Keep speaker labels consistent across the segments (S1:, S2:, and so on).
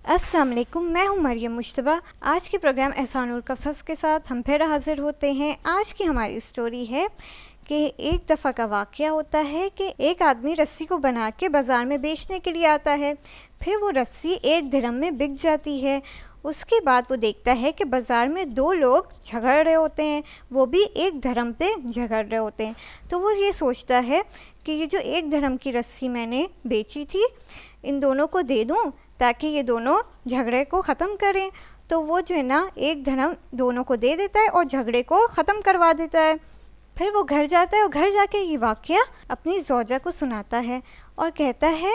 S1: السلام علیکم، میں ہوں مریم مشتبہ۔ آج کے پروگرام احسان القصص کے ساتھ ہم پھر حاضر ہوتے ہیں۔ آج کی ہماری اسٹوری ہے کہ ایک دفعہ کا واقعہ ہوتا ہے کہ ایک آدمی رسی کو بنا کے بازار میں بیچنے کے لیے آتا ہے۔ پھر وہ رسی 1 درہم میں بک جاتی ہے۔ اس کے بعد وہ دیکھتا ہے کہ بازار میں 2 لوگ جھگڑ رہے ہوتے ہیں، وہ بھی 1 درہم پہ جھگڑ رہے ہوتے ہیں۔ تو وہ یہ سوچتا ہے کہ یہ جو 1 درہم کی رسی میں نے بیچی تھی، ان دونوں کو دے دوں تاکہ یہ دونوں جھگڑے کو ختم کریں۔ تو وہ جو ہے نا 1 درہم دونوں کو دے دیتا ہے اور جھگڑے کو ختم کروا دیتا ہے۔ پھر وہ گھر جاتا ہے اور گھر جا کے یہ واقعہ اپنی زوجہ کو سناتا ہے اور کہتا ہے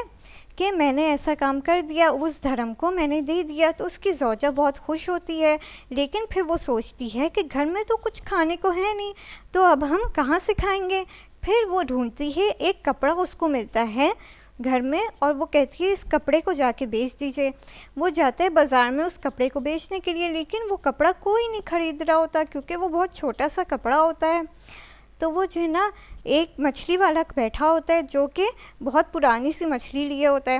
S1: کہ میں نے ایسا کام کر دیا، اس دھرم کو میں نے دے دیا۔ تو اس کی زوجہ بہت خوش ہوتی ہے، لیکن پھر وہ سوچتی ہے کہ گھر میں تو کچھ کھانے کو ہے نہیں، تو اب ہم کہاں سے کھائیں گے؟ پھر وہ ڈھونڈتی ہے، ایک کپڑا اس کو ملتا ہے گھر میں اور وہ کہتی ہے اس کپڑے کو جا کے بیچ دیجئے۔ وہ جاتا ہے بازار میں اس کپڑے کو بیچنے کے لیے، لیکن وہ کپڑا کوئی نہیں خرید رہا ہوتا کیونکہ وہ بہت چھوٹا سا کپڑا ہوتا ہے۔ تو وہ جو ہے نا ایک مچھلی والا بیٹھا ہوتا ہے جو کہ بہت پرانی سی مچھلی لیے ہوتا ہے۔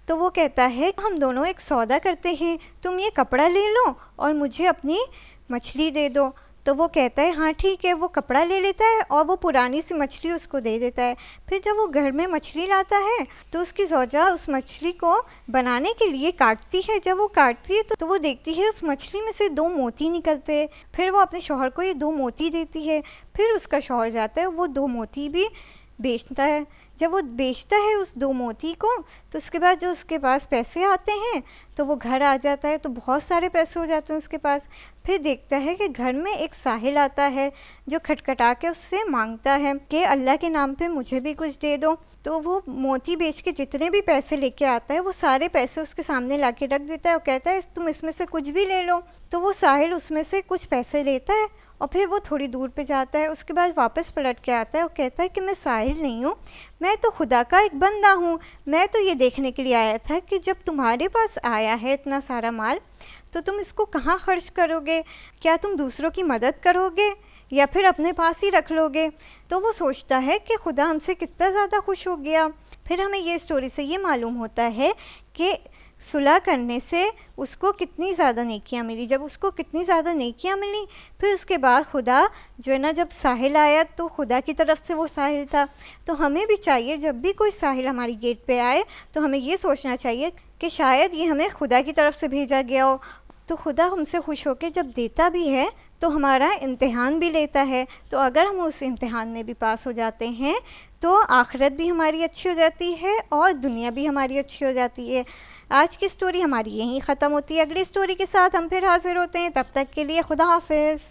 S1: تو وہ کہتا ہے ہم دونوں ایک سودا کرتے ہیں، تم یہ کپڑا لے لو اور مجھے اپنی مچھلی دے دو۔ تو وہ کہتا ہے ہاں ٹھیک ہے، وہ کپڑا لے لیتا ہے اور وہ پرانی سی مچھلی اس کو دے دیتا ہے۔ پھر جب وہ گھر میں مچھلی لاتا ہے تو اس کی زوجہ اس مچھلی کو بنانے کے لیے کاٹتی ہے۔ جب وہ کاٹتی ہے تو وہ دیکھتی ہے اس مچھلی میں سے 2 موتی نکلتے۔ پھر وہ اپنے شوہر کو یہ 2 موتی دیتی ہے۔ پھر اس کا شوہر جاتا ہے، وہ 2 موتی بھی بیچتا ہے۔ جب وہ بیچتا ہے اس 2 موتی کو تو اس کے بعد جو اس کے پاس پیسے آتے ہیں تو وہ گھر آ جاتا ہے، تو بہت سارے پیسے ہو جاتے ہیں اس کے پاس۔ پھر دیکھتا ہے کہ گھر میں ایک ساحل آتا ہے جو کھٹکھٹا کے اس سے مانگتا ہے کہ اللہ کے نام پہ مجھے بھی کچھ دے دو۔ تو وہ موتی بیچ کے جتنے بھی پیسے لے کے آتا ہے وہ سارے پیسے اس کے سامنے لا کے رکھ دیتا ہے اور کہتا ہے تم اس میں سے کچھ بھی لے لو۔ تو وہ ساحل اس میں سے کچھ پیسے لیتا ہے اور پھر وہ تھوڑی دور پہ جاتا ہے۔ اس کے بعد واپس پلٹ کے آتا ہے اور کہتا ہے کہ میں ساحل نہیں ہوں، میں تو خدا کا ایک بندہ ہوں۔ میں تو یہ دیکھنے کے لیے آیا تھا کہ جب تمہارے پاس آیا ہے اتنا سارا مال تو تم اس کو کہاں خرچ کرو گے؟ کیا تم دوسروں کی مدد کرو گے یا پھر اپنے پاس ہی رکھ لو گے؟ تو وہ سوچتا ہے کہ خدا ہم سے کتنا زیادہ خوش ہو گیا۔ پھر ہمیں یہ اسٹوری سے یہ معلوم ہوتا ہے کہ صلح کرنے سے اس کو کتنی زیادہ نیکیاں ملی۔ جب اس کو کتنی زیادہ نیکیاں ملی پھر اس کے بعد خدا جو ہے نا جب ساحل آیا تو خدا کی طرف سے وہ ساحل تھا۔ تو ہمیں بھی چاہیے جب بھی کوئی ساحل ہماری گیٹ پہ آئے تو ہمیں یہ سوچنا چاہیے کہ شاید یہ ہمیں خدا کی طرف سے بھیجا گیا ہو۔ تو خدا ہم سے خوش ہو کے جب دیتا بھی ہے تو ہمارا امتحان بھی لیتا ہے، تو اگر ہم اس امتحان میں بھی پاس ہو جاتے ہیں تو آخرت بھی ہماری اچھی ہو جاتی ہے اور دنیا بھی ہماری اچھی ہو جاتی ہے۔ آج کی اسٹوری ہماری یہیں ختم ہوتی ہے۔ اگلی اسٹوری کے ساتھ ہم پھر حاضر ہوتے ہیں، تب تک کے لیے خدا حافظ۔